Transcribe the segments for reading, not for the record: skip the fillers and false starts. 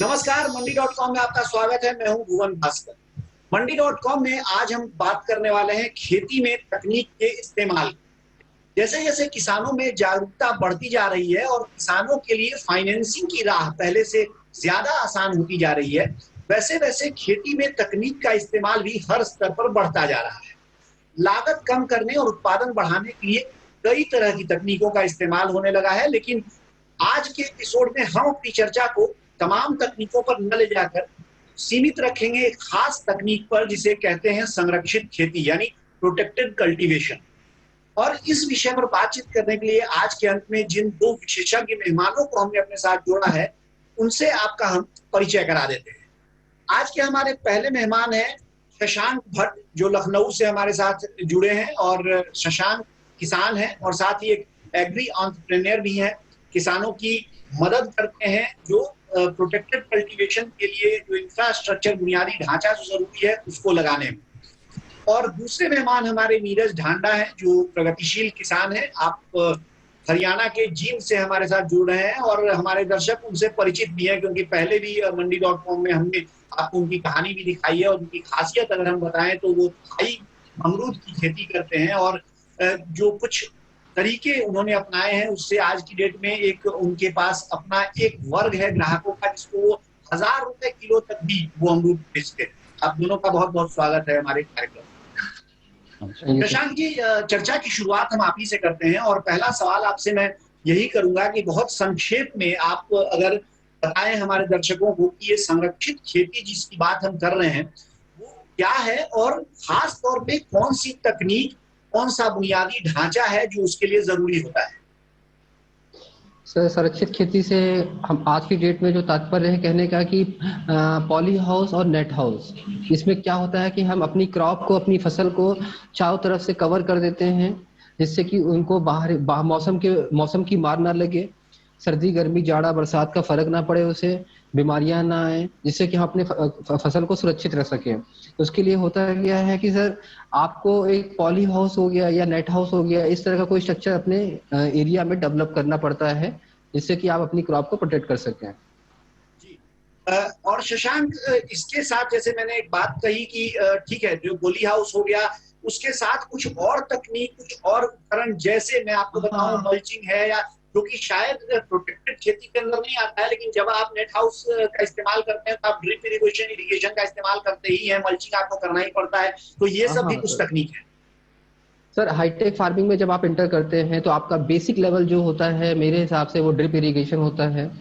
नमस्कार, मंडी.com में आपका स्वागत है। मैं हूं भुवन भास्कर। मंडी.com में आज हम बात करने वाले हैं खेती में तकनीक के इस्तेमाल। जैसे जैसे किसानों में जागरूकता बढ़ती जा रही है और किसानों के लिए फाइनेंसिंग की राह पहले से ज्यादा आसान होती जा रही है, वैसे वैसे खेती में तकनीक का इस्तेमाल भी हर स्तर पर बढ़ता जा रहा है। लागत कम करने और उत्पादन बढ़ाने के लिए कई तरह की तकनीकों का इस्तेमाल होने लगा है, लेकिन आज के एपिसोड में हम अपनी चर्चा को तमाम तकनीकों पर न ले जाकर सीमित रखेंगे एक खास तकनीक पर, जिसे कहते हैं संरक्षित खेती यानी प्रोटेक्टेड कल्टीवेशन। और इस विषय पर बातचीत करने के लिए आज के अंत में जिन दो विशेषज्ञ मेहमानों को हमने अपने साथ जोड़ा है, उनसे आपका हम परिचय करा देते हैं। आज के हमारे पहले मेहमान हैं शशांक भट्ट, जो लखनऊ से हमारे साथ जुड़े हैं। और शशांक किसान हैं और साथ ही एक एग्री एंटरप्रेन्योर भी हैं। किसानों की मदद करते हैं जो प्रोटेक्टेड कल्टीवेशन के लिए जो इंफ्रास्ट्रक्चर, बुनियादी ढांचा जो जरूरी है उसको लगाने में। और दूसरे मेहमान हमारे नीरज ढांडा हैं, जो प्रगतिशील किसान हैं। आप हरियाणा के जींद से हमारे साथ जुड़ रहे हैं और हमारे दर्शक उनसे परिचित भी हैं, क्योंकि पहले भी मंडी.com में हमने आपको उनकी कहानी भी दिखाई है। और उनकी खासियत अगर हम बताएं तो वो थाई अमरूद की खेती करते हैं और जो कुछ तरीके उन्होंने अपनाए हैं उससे आज की डेट में एक उनके पास अपना एक वर्ग है ग्राहकों का, जिसको वो 1000 रुपए किलो तक भी वो अमरूद बेचते हैं। आप दोनों का बहुत बहुत स्वागत है हमारे कार्यक्रम। शशांक जी, चर्चा की शुरुआत हम आप ही से करते हैं और पहला सवाल आपसे मैं यही करूंगा कि बहुत संक्षेप में आप अगर बताएं हमारे दर्शकों को कि ये संरक्षित खेती जिसकी बात हम कर रहे हैं वो क्या है, और खास तौर पे कौन सी तकनीक, कौन सा बुनियादी ढांचा है जो उसके लिए जरूरी होता है। सर, संरक्षित खेती से हम आज की डेट में जो तात्पर्य है कहने का कि पॉली हाउस और नेट हाउस, इसमें क्या होता है कि हम अपनी क्रॉप को, अपनी फसल को चारों तरफ से कवर कर देते हैं, जिससे कि उनको मौसम की मार ना लगे, सर्दी गर्मी जाड़ा बरसात का फर्क ना पड़े, उसे बीमारियां ना आए, जिससे कि हम अपने फसल को सुरक्षित रख सकें। तो उसके लिए होता क्या है कि सर आपको एक पॉली हाउस हो गया या नेट हाउस हो गया, इस तरह का कोई स्ट्रक्चर अपने एरिया में डेवलप करना पड़ता है, जिससे कि आप अपनी क्रॉप को प्रोटेक्ट कर सकें। जी। और शशांक, इसके साथ जैसे मैंने एक बात कही कि ठीक है, जो पॉली हाउस हो गया, उसके साथ कुछ और तकनीक, कुछ और उपकरण, जैसे मैं आपको बताऊं मल्चिंग है, या जो कि शायद प्रोटेक्टेड खेती के अंदर नहीं आता है, लेकिन जब आप नेट हाउस का इस्तेमाल करते हैं तो आप ड्रिप इरिगेशन का इस्तेमाल करते ही हैं, मल्चिंग आपको करना ही पड़ता है। तो ये सब भी कुछ तकनीक है। सर, हाईटेक फार्मिंग में जब आप इंटर करते हैं तो आपका बेसिक लेवल जो होता है मेरे हिसाब से वो ड्रिप इरिगेशन होता है।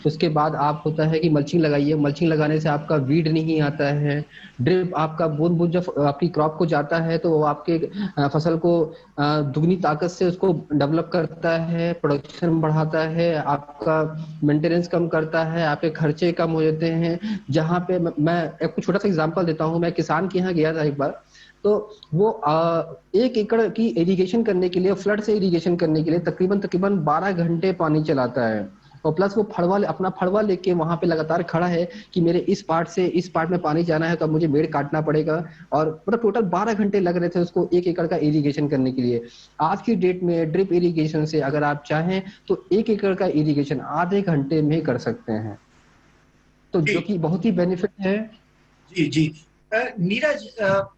उसके बाद आप होता है कि मल्चिंग लगाइए। मल्चिंग लगाने से आपका वीड नहीं आता है। ड्रिप आपका बूंद बूंद जब आपकी क्रॉप को जाता है तो वो आपके फसल को दुगनी ताकत से उसको डेवलप करता है, प्रोडक्शन बढ़ाता है, आपका मेंटेनेंस कम करता है, आपके खर्चे कम हो जाते हैं। जहाँ पे मैं एक छोटा सा एग्जांपल देता हूँ। मैं किसान के यहाँ गया था एक बार, तो वो 1 एकड़ की इरिगेशन करने के लिए, फ्लड से इरिगेशन करने के लिए तकरीबन 12 घंटे पानी चलाता है। और प्लस वो अपना फड़वा लेके वहां पे लगातार खड़ा है कि मेरे इस पार्ट से इस पार्ट में पानी जाना है तो अब मुझे मेड़ काटना पड़ेगा। और मतलब टोटल 12 घंटे लग रहे थे उसको 1 एकड़ का इरिगेशन करने के लिए। आज की डेट में ड्रिप इरिगेशन से अगर आप चाहें तो 1 एकड़ का इरिगेशन आधे घंटे में कर सकते हैं, तो जो कि बहुत ही बेनिफिट है। जी जी। नीरज,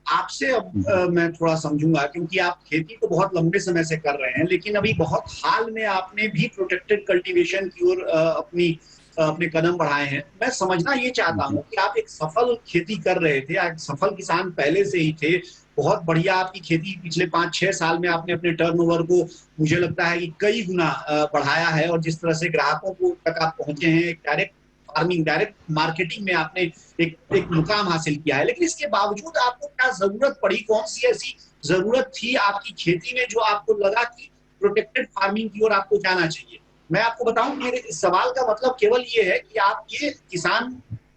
आपसे अब मैं थोड़ा समझूंगा, क्योंकि आप खेती को बहुत लंबे समय से कर रहे हैं, लेकिन अभी बहुत हाल में आपने भी प्रोटेक्टेड कल्टीवेशन की ओर अपने कदम बढ़ाए हैं। मैं समझना ये चाहता हूँ कि आप एक सफल खेती कर रहे थे, एक सफल किसान पहले से ही थे। बहुत बढ़िया आपकी खेती पिछले 5-6 साल में आपने अपने टर्नओवर को, मुझे लगता है कि कई गुना बढ़ाया है। और जिस तरह से ग्राहकों को तक आप पहुंचे हैं, एक डायरेक्ट फार्मिंग, डायरेक्ट मार्केटिंग में आपने एक मुकाम हासिल किया है। लेकिन इसके बावजूद आपको क्या जरूरत पड़ी, कौन सी ऐसी जरूरत थी आपकी खेती में जो आपको लगा कि प्रोटेक्टेड फार्मिंग की ओर आपको जाना चाहिए। मैं आपको बताऊं, मेरे सवाल का मतलब केवल ये है कि आप ये किसान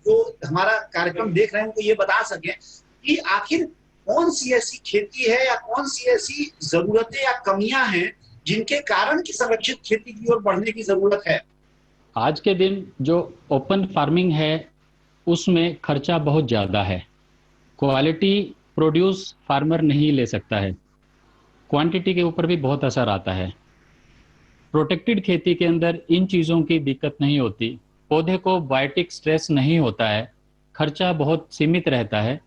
जो हमारा कार्यक्रम देख रहे हैं उनको ये बता सकें कि आखिर कौन सी ऐसी खेती है या कौन सी ऐसी जरूरतें या कमियां हैं जिनके कारण की संरक्षित खेती की ओर बढ़ने की जरूरत है। आज के दिन जो ओपन फार्मिंग है उसमें खर्चा बहुत ज़्यादा है। क्वालिटी प्रोड्यूस फार्मर नहीं ले सकता है, क्वांटिटी के ऊपर भी बहुत असर आता है। प्रोटेक्टेड खेती के अंदर इन चीज़ों की दिक्कत नहीं होती। पौधे को बायोटिक स्ट्रेस नहीं होता है, खर्चा बहुत सीमित रहता है।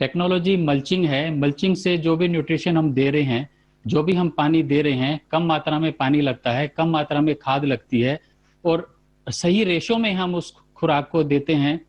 टेक्नोलॉजी मल्चिंग है, मल्चिंग से जो भी न्यूट्रिशन हम दे रहे हैं, जो भी हम पानी दे रहे हैं, कम मात्रा में पानी लगता है, कम मात्रा में खाद लगती है और सही रेशो में हम उस खुराक को देते हैं,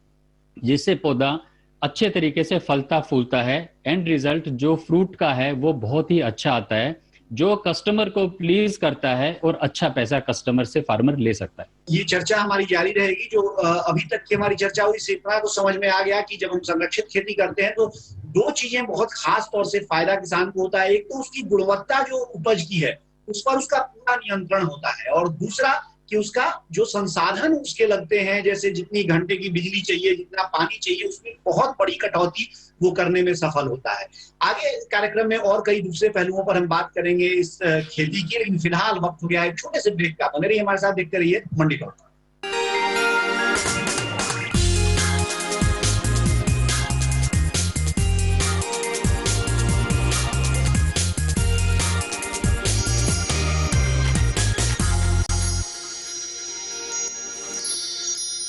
जिससे पौधा अच्छे तरीके से फलता फूलता है। एंड रिजल्ट जो फ्रूट का है वो बहुत ही अच्छा आता है, जो कस्टमर को प्लीज करता है और अच्छा पैसा कस्टमर से फार्मर ले सकता है। ये चर्चा हमारी जारी रहेगी। जो अभी तक की हमारी चर्चा हुई, इससे इतना तो समझ में आ गया कि जब हम संरक्षित खेती करते हैं तो दो चीजें बहुत खास तौर से फायदा किसान को होता है। एक तो उसकी गुणवत्ता जो उपज की है उस पर उसका पूरा नियंत्रण होता है, और दूसरा कि उसका जो संसाधन उसके लगते हैं, जैसे जितनी घंटे की बिजली चाहिए, जितना पानी चाहिए, उसमें बहुत बड़ी कटौती वो करने में सफल होता है। आगे कार्यक्रम में और कई दूसरे पहलुओं पर हम बात करेंगे इस खेती की, लेकिन फिलहाल वक्त हो गया है एक छोटे से ब्रेक का। बने रहिए हमारे साथ, देखते रहिए मंडी टॉक।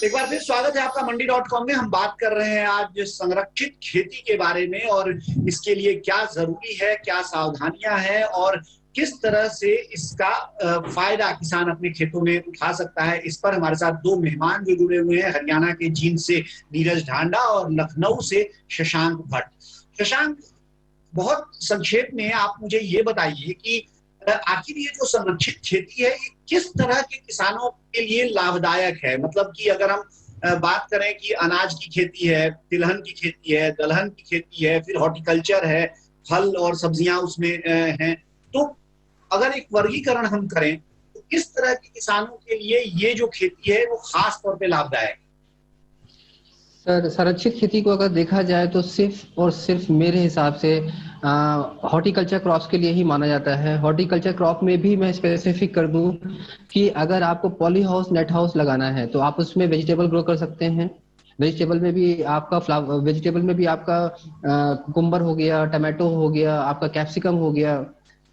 एक बार फिर स्वागत है आपका मंडी.com में। हम बात कर रहे हैं आज संरक्षित खेती के बारे में, और इसके लिए क्या जरूरी है, क्या सावधानियां हैं और किस तरह से इसका फायदा किसान अपने खेतों में उठा सकता है। इस पर हमारे साथ दो मेहमान जो जुड़े हुए हैं, हरियाणा के जींद से नीरज ढांडा और लखनऊ से शशांक भट्ट। शशांक, बहुत संक्षेप में आप मुझे ये बताइए कि आखिर ये जो संरक्षित खेती है ये किस तरह के किसानों के लिए लाभदायक है। मतलब कि अगर हम बात करें कि अनाज की खेती है, तिलहन की खेती है, दलहन की खेती है, फिर हॉर्टिकल्चर है, फल और सब्जियां उसमें हैं, तो अगर एक वर्गीकरण हम करें तो किस तरह के किसानों के लिए ये जो खेती है वो खास तौर पे लाभदायक है? सर, संरक्षित खेती को अगर देखा जाए तो सिर्फ और सिर्फ मेरे हिसाब से हॉर्टिकल्चर क्रॉप्स के लिए ही माना जाता है। हॉर्टिकल्चर क्रॉप में भी मैं स्पेसिफिक कर दूं कि अगर आपको पॉली हाउस, नेट हाउस लगाना है तो आप उसमें वेजिटेबल ग्रो कर सकते हैं। वेजिटेबल में भी आपका कुकुम्बर हो गया, टमाटो हो गया, आपका कैप्सिकम हो गया,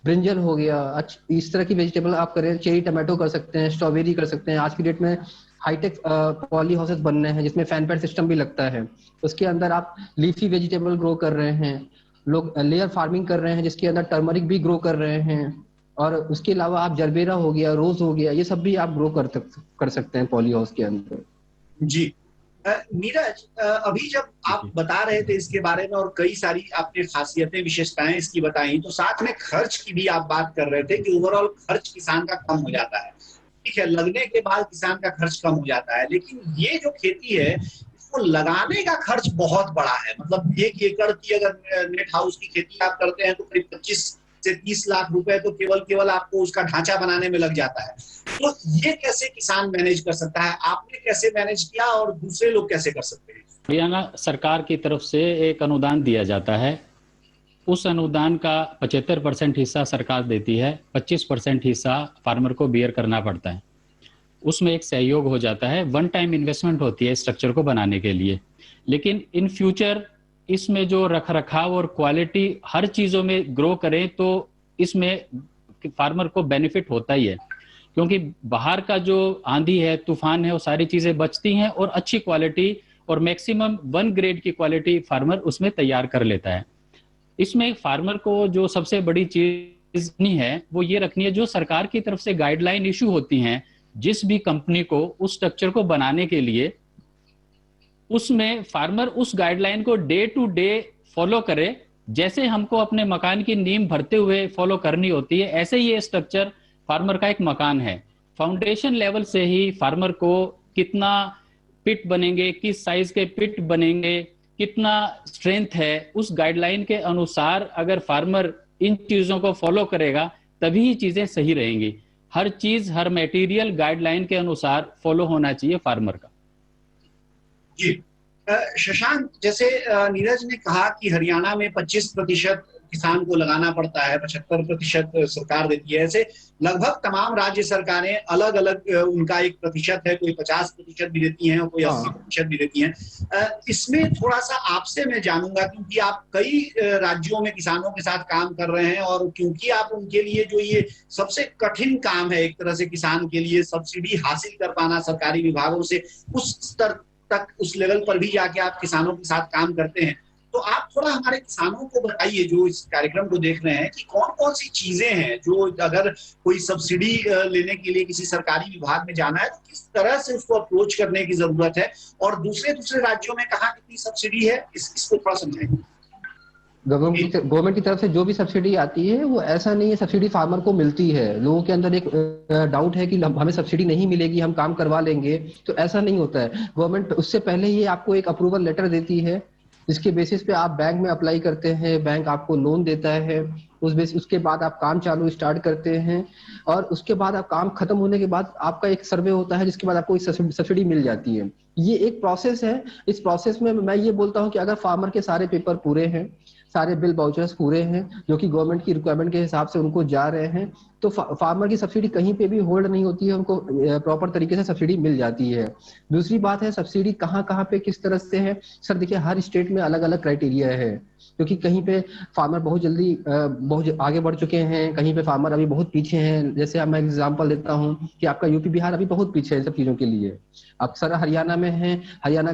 ब्रिंजल हो गया, इस तरह की वेजिटेबल आप करें। चेरी टमाटो कर सकते हैं, स्ट्रॉबेरी कर सकते हैं। आज की डेट में हाईटेक पॉली हाउसेस बन रहे हैं जिसमें फैन पैड सिस्टम भी लगता है। उसके अंदर आप लीफी वेजिटेबल ग्रो कर रहे हैं, लोग लेयर फार्मिंग कर रहे हैं जिसके अंदर टर्मरिक भी ग्रो कर रहे हैं, और उसके अलावा आप जरबेरा हो गया, रोज हो गया, ये सब भी आप ग्रो कर सकते हैं पॉली हाउस के अंदर। जी नीरज, अभी जब आप बता रहे थे इसके बारे में और कई सारी आपने खासियतें, विशेषताएं इसकी बताई, तो साथ में खर्च की भी आप बात कर रहे थे कि ओवरऑल खर्च किसान का कम हो जाता है। ठीक है, लगने के बाद किसान का खर्च कम हो जाता है, लेकिन ये जो खेती है इसको लगाने का खर्च बहुत बड़ा है। मतलब 1 एकड़ की अगर नेट हाउस की खेती आप करते हैं तो करीब 25 से 30 लाख रुपए तो केवल आपको उसका ढांचा बनाने में लग जाता है। तो ये कैसे किसान मैनेज कर सकता है? आपने कैसे मैनेज किया और दूसरे लोग कैसे कर सकते हैं? हरियाणा सरकार की तरफ से एक अनुदान दिया जाता है। उस अनुदान का 75% हिस्सा सरकार देती है, 25% हिस्सा फार्मर को बियर करना पड़ता है। उसमें एक सहयोग हो जाता है, वन टाइम इन्वेस्टमेंट होती है स्ट्रक्चर को बनाने के लिए। लेकिन इन फ्यूचर इसमें जो रख रखाव और क्वालिटी हर चीज़ों में ग्रो करें तो इसमें फार्मर को बेनिफिट होता ही है, क्योंकि बाहर का जो आंधी है, तूफान है, वो सारी चीज़ें बचती हैं और अच्छी क्वालिटी और मैक्सिमम 1 ग्रेड की क्वालिटी फार्मर उसमें तैयार कर लेता है। इसमें फार्मर को जो सबसे बड़ी चीज नहीं है वो ये रखनी है, जो सरकार की तरफ से गाइडलाइन इशू होती हैं जिस भी कंपनी को उस स्ट्रक्चर को बनाने के लिए, उसमें फार्मर उस गाइडलाइन को डे टू डे फॉलो करे। जैसे हमको अपने मकान की नींव भरते हुए फॉलो करनी होती है, ऐसे ही ये स्ट्रक्चर फार्मर का एक मकान है। फाउंडेशन लेवल से ही फार्मर को कितना पिट बनेंगे, किस साइज के पिट बनेंगे, कितना स्ट्रेंथ है, उस गाइडलाइन के अनुसार अगर फार्मर इन चीजों को फॉलो करेगा तभी ही चीजें सही रहेंगी। हर चीज, हर मटेरियल गाइडलाइन के अनुसार फॉलो होना चाहिए फार्मर का। जी शशांक, जैसे नीरज ने कहा कि हरियाणा में 25% किसान को लगाना पड़ता है, 75% सरकार देती है। ऐसे लगभग तमाम राज्य सरकारें अलग अलग उनका एक प्रतिशत है, कोई 50% भी देती हैं और कोई 80% भी देती हैं। इसमें थोड़ा सा आपसे मैं जानूंगा, क्योंकि आप कई राज्यों में किसानों के साथ काम कर रहे हैं और क्योंकि आप उनके लिए जो ये सबसे कठिन काम है एक तरह से किसान के लिए, सब्सिडी हासिल कर पाना सरकारी विभागों से, उस स्तर तक, उस लेवल पर भी जाके आप किसानों के साथ काम करते हैं। तो आप थोड़ा हमारे किसानों को बताइए जो इस कार्यक्रम को देख रहे हैं कि कौन कौन सी चीजें हैं जो, अगर कोई सब्सिडी लेने के लिए किसी सरकारी विभाग में जाना है तो किस तरह से उसको अप्रोच करने की जरूरत है, और दूसरे दूसरे राज्यों में कहाँ कितनी सब्सिडी है, इसको थोड़ा समझाएं। गवर्नमेंट की तरफ से जो भी सब्सिडी आती है वो ऐसा नहीं है सब्सिडी फार्मर को मिलती है। लोगों के अंदर एक डाउट है कि हमें सब्सिडी नहीं मिलेगी, हम काम करवा लेंगे, तो ऐसा नहीं होता है। गवर्नमेंट उससे पहले ही आपको एक अप्रूवल लेटर देती है, जिसके बेसिस पे आप बैंक में अप्लाई करते हैं, बैंक आपको लोन देता है, उसके बाद आप काम चालू स्टार्ट करते हैं, और उसके बाद आप काम खत्म होने के बाद आपका एक सर्वे होता है, जिसके बाद आपको एक सब्सिडी मिल जाती है। ये एक प्रोसेस है। इस प्रोसेस में मैं ये बोलता हूँ कि अगर फार्मर के सारे पेपर पूरे हैं, सारे बिल वाउचर्स पूरे हैं जो कि गवर्नमेंट की रिक्वायरमेंट के हिसाब से उनको जा रहे हैं, तो फार्मर की सब्सिडी कहीं पे भी होल्ड नहीं होती है, उनको प्रॉपर तरीके से सब्सिडी मिल जाती है। दूसरी बात है सब्सिडी कहाँ कहाँ पे किस तरह से है। सर देखिए, हर स्टेट में अलग अलग क्राइटेरिया है, क्योंकि कहीं पे फार्मर बहुत जल्दी बहुत आगे बढ़ चुके हैं, कहीं पे फार्मर अभी बहुत पीछे हैं। जैसे अब मैं एग्जांपल देता हूं कि आपका यूपी बिहार अभी बहुत पीछे है इन सब चीजों के लिए। अक्सर हरियाणा में है, हरियाणा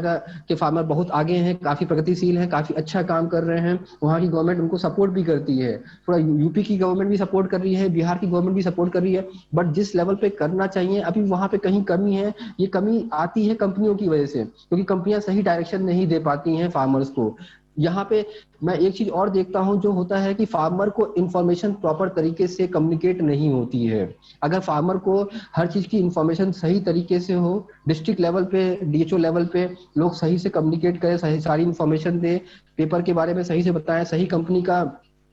के फार्मर बहुत आगे हैं, काफी प्रगतिशील हैं, काफी अच्छा काम कर रहे हैं, वहाँ की गवर्नमेंट उनको सपोर्ट भी करती है। थोड़ा यूपी की गवर्नमेंट भी सपोर्ट कर रही है, बिहार की गवर्नमेंट भी सपोर्ट कर रही है, बट जिस लेवल पे करना चाहिए अभी वहां पे कहीं कमी है। ये कमी आती है कंपनियों की वजह से, क्योंकि कंपनियां सही डायरेक्शन नहीं दे पाती हैं फार्मर्स को। यहाँ पे मैं एक चीज और देखता हूँ जो होता है कि फार्मर को इंफॉर्मेशन प्रॉपर तरीके से कम्युनिकेट नहीं होती है। अगर फार्मर को हर चीज की इंफॉर्मेशन सही तरीके से हो, डिस्ट्रिक्ट लेवल पे, डीएचओ लेवल पे लोग सही से कम्युनिकेट करें, सही सारी इंफॉर्मेशन दें, पेपर के बारे में सही से बताएं, सही कंपनी का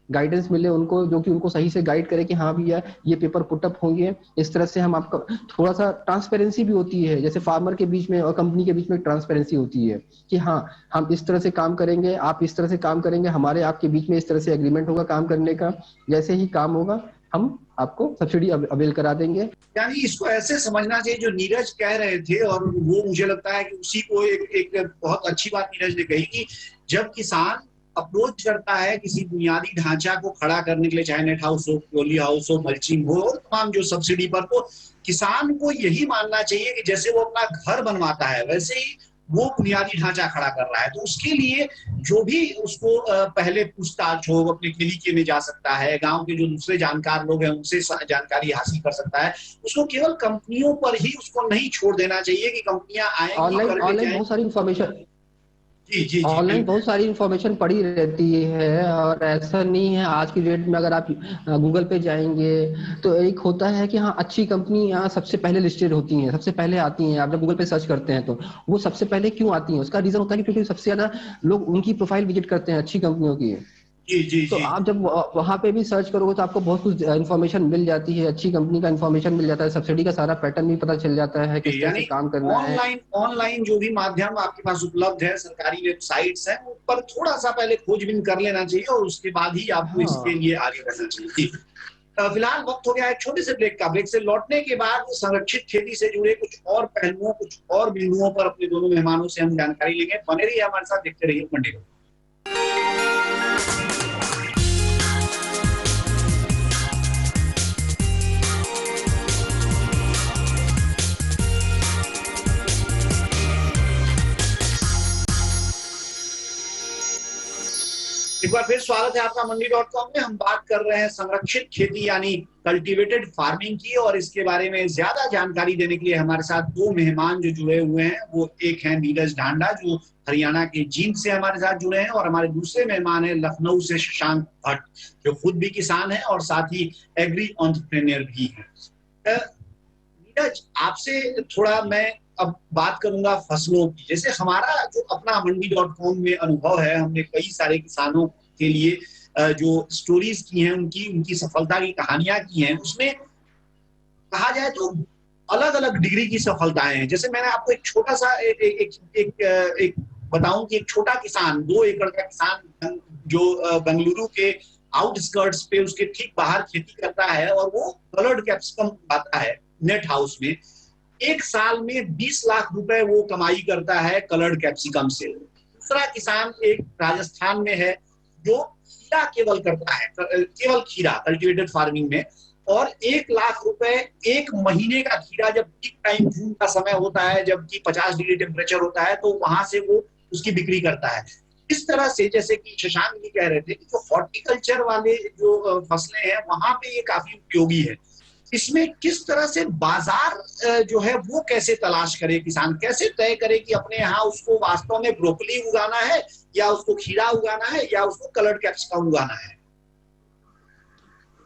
गाइडेंस मिले उनको, जो कि उनको सही से गाइड करे कि हाँ भैया ये पेपर पुटअप होंगे, इस तरह से हम आपका थोड़ा सा ट्रांसपेरेंसी भी होती है। जैसे फार्मर के बीच में और कंपनी के बीच में ट्रांसपेरेंसी होती है कि हाँ हम इस तरह से काम करेंगे, आप इस तरह से काम करेंगे, हमारे आपके बीच में इस तरह से एग्रीमेंट होगा काम करने का, जैसे ही काम होगा हम आपको सब्सिडी अवेल करा देंगे। यानी इसको ऐसे समझना चाहिए जो नीरज कह रहे थे, और वो मुझे लगता है कि उसी को एक बहुत अच्छी बात नीरज ने कही कि जब किसान अप्रोच करता है किसी बुनियादी ढांचा को खड़ा करने के लिए, चाहे नेट हाउस हो, पॉली हाउस हो, मल्चिंग हो, और तमाम जो सब्सिडी पर, तो किसान को यही मानना चाहिए कि जैसे वो अपना घर बनवाता है वैसे ही वो बुनियादी ढांचा खड़ा कर रहा है। तो उसके लिए जो भी उसको पहले पूछताछ हो, अपने क्लिनिक में जा सकता है, गांव के जो दूसरे जानकार लोग हैं उनसे जानकारी हासिल कर सकता है। उसको केवल कंपनियों पर ही उसको नहीं छोड़ देना चाहिए कि कंपनियां आएंगी, ऑनलाइन बहुत सारी इंफॉर्मेशन, जी ऑनलाइन बहुत सारी इंफॉर्मेशन पड़ी रहती है। और ऐसा नहीं है, आज की डेट में अगर आप गूगल पे जाएंगे तो एक होता है कि हाँ अच्छी कंपनी यहाँ सबसे पहले लिस्टेड होती हैं, सबसे पहले आती हैं। आप जब गूगल पे सर्च करते हैं तो वो सबसे पहले क्यों आती हैं, उसका रीजन होता है कि क्योंकि सबसे ज्यादा लोग उनकी प्रोफाइल विजिट करते हैं अच्छी कंपनियों की। तो आप जब वहां पे भी सर्च करोगे तो आपको बहुत कुछ इन्फॉर्मेशन मिल जाती है, अच्छी कंपनी का इन्फॉर्मेशन मिल जाता है, सब्सिडी का सारा पैटर्न भी पता चल जाता है, किस तरह से काम करना है। ऑनलाइन जो भी माध्यम आपके पास उपलब्ध है, सरकारी वेबसाइट्स हैं, उन पर थोड़ा सा पहले खोजबीन कर लेना चाहिए और उसके बाद ही आपको इसके लिए आगे बढ़ना चाहिए। फिलहाल वक्त हो गया है छोटे से ब्रेक का। ब्रेक से लौटने के बाद संरक्षित खेती से जुड़े कुछ और पहलुओं, कुछ और बिंदुओं पर अपने दोनों मेहमानों से हम जानकारी लेंगे। बने रहिए हमारे साथ, देखते रहिए मंडी को। एक बार फिर स्वागत है आपका मंडी.com में। हम बात कर रहे हैं संरक्षित खेती यानी कल्टीवेटेड फार्मिंग की, और इसके बारे में ज्यादा जानकारी देने के लिए हमारे साथ दो मेहमान जो जुड़े हुए हैं। वो एक है नीरज ढांडा जो हरियाणा के जींद से हमारे साथ जुड़े हैं, और हमारे दूसरे मेहमान है लखनऊ से शशांक भट्ट जो खुद भी किसान है और साथ ही एग्री एंटरप्रेन्योर भी है। नीरज, आपसे थोड़ा मैं अब बात करूंगा फसलों की। जैसे हमारा जो अपना मंडी.com में अनुभव है, हमने कई सारे किसानों के लिए जो स्टोरीज की हैं, उनकी सफलता की कहानियां की हैं, उसमें कहा जाए तो अलग अलग डिग्री की सफलताएं हैं। जैसे मैंने आपको एक छोटा सा एक बताऊं कि एक छोटा किसान, 2 एकड़ का किसान जो बेंगलुरु के आउटस्कर्ट्स पे, उसके ठीक बाहर खेती करता है और वो कलर्ड कैप्सिकम उगाता है नेट हाउस में, एक साल में 20 लाख रुपए वो कमाई करता है कलर्ड कैप्सिकम से। दूसरा किसान एक राजस्थान में है जो खीरा केवल करता है, केवल खीरा कल्टीवेटेड फार्मिंग में, और 1 लाख रुपए एक महीने का खीरा, जब पीक टाइम जून का समय होता है, जबकि 50 डिग्री टेम्परेचर होता है, तो वहां से वो उसकी बिक्री करता है। इस तरह से, जैसे कि शशांक जी कह रहे थे कि जो हॉर्टिकल्चर वाले जो फसलें हैं वहां पे ये काफी उपयोगी है। इसमें किस तरह से बाजार जो है वो कैसे तलाश करे किसान, कैसे तय करे कि अपने यहाँ उसको वास्तव में ब्रोकली उगाना है या उसको खीरा उगाना है या उसको कलर्ड कैप्सिकम उगाना है?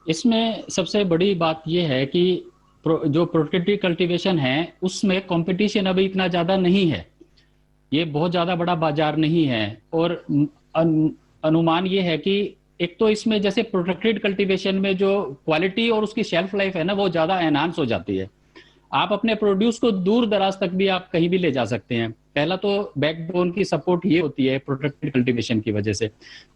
इसमें सबसे बड़ी बात यह है कि जो प्रोटेक्टिव कल्टीवेशन है उसमें कंपटीशन अभी इतना ज्यादा नहीं है, ये बहुत ज्यादा बड़ा बाजार नहीं है। और अनुमान ये है कि एक तो इसमें जैसे प्रोटेक्टेड कल्टीवेशन में जो क्वालिटी और उसकी शेल्फ लाइफ है ना, वो ज्यादा एनहांस हो जाती है। आप अपने प्रोड्यूस को दूर दराज तक भी आप कहीं भी ले जा सकते हैं। पहला तो बैकबोन की सपोर्ट ये होती है प्रोटेक्टेड कल्टीवेशन की वजह से।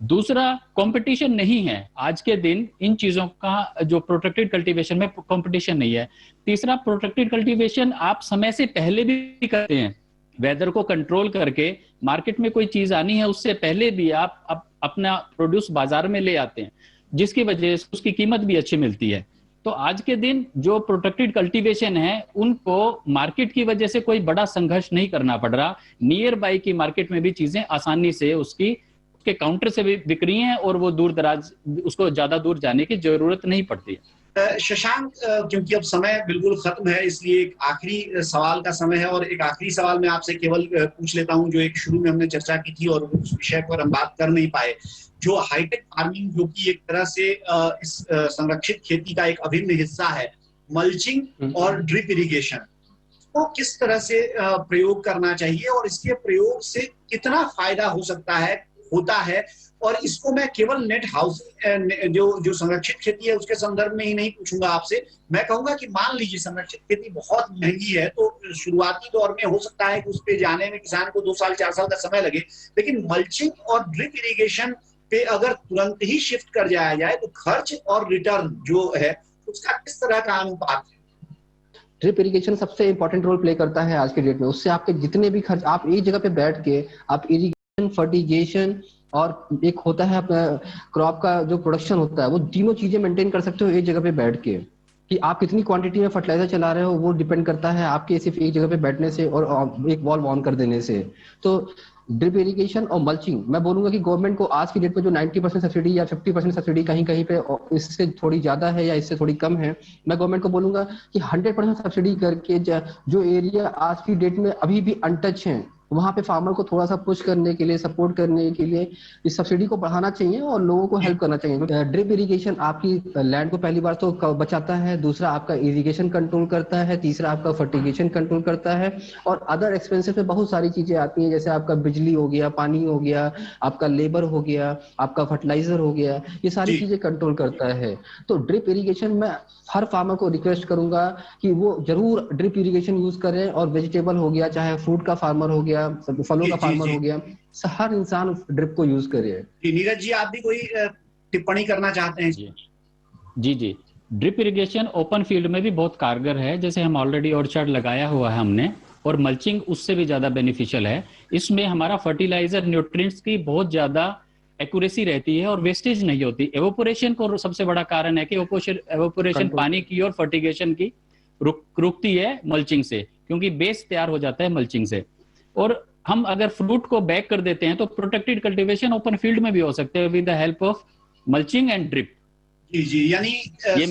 दूसरा, कंपटीशन नहीं है आज के दिन इन चीजों का, जो प्रोटेक्टेड कल्टीवेशन में कंपटीशन नहीं है। तीसरा, प्रोटेक्टेड कल्टीवेशन आप समय से पहले भी करते हैं, वेदर को कंट्रोल करके मार्केट में कोई चीज आनी है उससे पहले भी आप अपना प्रोड्यूस बाजार में ले आते हैं, जिसकी वजह से उसकी कीमत भी अच्छी मिलती है। तो आज के दिन जो प्रोटेक्टेड कल्टीवेशन है उनको मार्केट की वजह से कोई बड़ा संघर्ष नहीं करना पड़ रहा। नियर बाई की मार्केट में भी चीजें आसानी से उसके काउंटर से भी बिक रही हैं और वो दूर दराज, उसको ज्यादा दूर जाने की जरूरत नहीं पड़ती है। शशांक, क्योंकि अब समय बिल्कुल खत्म है, इसलिए एक आखिरी सवाल का समय है, और एक आखिरी सवाल मैं आपसे केवल पूछ लेता हूं जो एक शुरू में हमने चर्चा की थी और उस विषय पर हम बात कर नहीं पाए। जो हाईटेक फार्मिंग, जो कि एक तरह से इस संरक्षित खेती का एक अभिन्न हिस्सा है, मल्चिंग और ड्रिप इरिगेशन, तो किस तरह से प्रयोग करना चाहिए और इसके प्रयोग से कितना फायदा हो सकता है, होता है? और इसको मैं केवल नेट हाउस जो संरक्षित खेती है उसके संदर्भ में ही नहीं पूछूंगा आपसे। मैं कहूंगा कि मान लीजिए संरक्षित खेती बहुत महंगी है, तो शुरुआती दौर में हो सकता है कि उस पे जाने में किसान को 2 साल 4 साल का समय लगे, लेकिन मल्चिंग और ड्रिप इरिगेशन पे अगर तुरंत ही शिफ्ट कर जाया जाए तो खर्च और रिटर्न जो है उसका किस तरह का अनुपात है? ड्रिप इरिगेशन सबसे इंपॉर्टेंट रोल प्ले करता है आज के डेट में। उससे आपके जितने भी खर्च, आप एक जगह पे बैठ के आप इरिगेशन, फर्टिगेशन और एक होता है अपना क्रॉप का जो प्रोडक्शन होता है, वो तीनों चीजें मेंटेन कर सकते हो एक जगह पे बैठ के। कि आप कितनी क्वांटिटी में फर्टिलाइजर चला रहे हो वो डिपेंड करता है आपके सिर्फ एक जगह पे बैठने से और एक वॉल्व ऑन कर देने से। तो ड्रिप इरिगेशन और मल्चिंग, मैं बोलूंगा कि गवर्नमेंट को आज की डेट में जो 90% सब्सिडी या 50% सब्सिडी कहीं कहीं पे इससे थोड़ी ज्यादा है या इससे थोड़ी कम है, मैं गवर्नमेंट को बोलूंगा कि 100% सब्सिडी करके जो एरिया आज की डेट में अभी भी अनटच है वहां पे फार्मर को थोड़ा सा पुश करने के लिए, सपोर्ट करने के लिए इस सब्सिडी को बढ़ाना चाहिए और लोगों को हेल्प करना चाहिए। ड्रिप इरिगेशन आपकी लैंड को पहली बार तो बचाता है, दूसरा आपका इरिगेशन कंट्रोल करता है, तीसरा आपका फर्टिगेशन कंट्रोल करता है, और अदर एक्सपेंसेस में बहुत सारी चीजें आती हैं, जैसे आपका बिजली हो गया, पानी हो गया, आपका लेबर हो गया, आपका फर्टिलाइजर हो गया, ये सारी चीजें कंट्रोल करता है। तो ड्रिप इरिगेशन में हर फार्मर को रिक्वेस्ट करूंगा कि वो जरूर ड्रिप इरिगेशन यूज करें, और वेजिटेबल हो गया, चाहे फ्रूट का फार्मर हो गया, फलों का फार्मर हो गया, हर इंसान ड्रिप को यूज करे। नीरज जी, आप भी कोई टिप्पणी करना चाहते हैं? जी, ड्रिप इरिगेशन ओपन फील्ड में भी बहुत कारगर है, जैसे हम ऑलरेडी ऑर्चर्ड लगाया हुआ है हमने, और मल्चिंग उससे भी ज्यादा बेनिफिशियल है। इसमें हमारा फर्टिलाइजर, न्यूट्रिएंट्स की बहुत ज्यादा एक्यूरेसी रहती है और वेस्टेज नहीं होती। एवोपोरेशन को सबसे बड़ा कारण है कि एवोपोरेशन पानी की और फर्टिगेशन की रुकती है मल्चिंग से, क्योंकि बेस तैयार हो जाता है मल्चिंग से। और हम अगर फ्रूट को बैक कर देते हैं तो प्रोटेक्टेड कल्टीवेशन ओपन फील्ड में भी हो सकते हैं with the help of mulching and drip. जी, यानी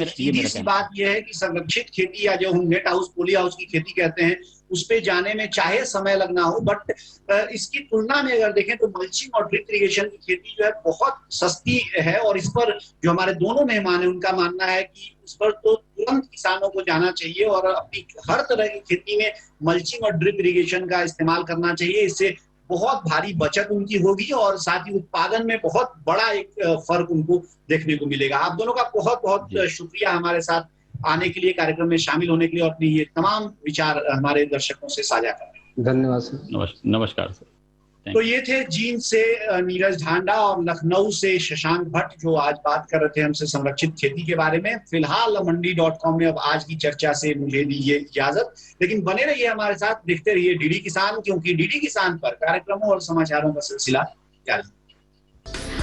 सीधी सी बात यह है कि संरक्षित खेती या जो हम नेट हाउस, पोली हाउस की खेती कहते हैं, उस पे जाने में चाहे समय लगना हो, बट इसकी तुलना में अगर देखें तो मल्चिंग और ड्रिप इरिगेशन की खेती जो है बहुत सस्ती है, और इस पर जो हमारे दोनों मेहमान हैं उनका मानना है कि इस पर तो तुरंत किसानों को जाना चाहिए और अपनी हर तरह की खेती में मल्चिंग और ड्रिप इरिगेशन का इस्तेमाल करना चाहिए। इससे बहुत भारी बचत उनकी होगी और साथ ही उत्पादन में बहुत बड़ा एक फर्क उनको देखने को मिलेगा। आप दोनों का बहुत बहुत शुक्रिया हमारे साथ आने के लिए, कार्यक्रम में शामिल होने के लिए, और अपनी ये तमाम विचार हमारे दर्शकों से साझा करने के लिए। धन्यवाद सर। नमस्कार सर। तो ये थे जींद से नीरज ढांडा और लखनऊ से शशांक भट्ट, जो आज बात कर रहे थे हमसे संरक्षित खेती के बारे में। फिलहाल मंडी.com में अब आज की चर्चा से मुझे दीजिए इजाजत, लेकिन बने रहिए हमारे साथ, देखते रहिए डीडी किसान, क्योंकि डीडी किसान पर कार्यक्रमों और समाचारों का सिलसिला जारी।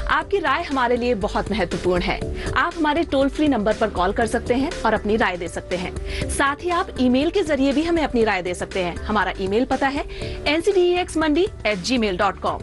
आपकी राय हमारे लिए बहुत महत्वपूर्ण है। आप हमारे टोल फ्री नंबर पर कॉल कर सकते हैं और अपनी राय दे सकते हैं। साथ ही आप ईमेल के जरिए भी हमें अपनी राय दे सकते हैं। हमारा ईमेल पता है ncdexmandi@gmail.com।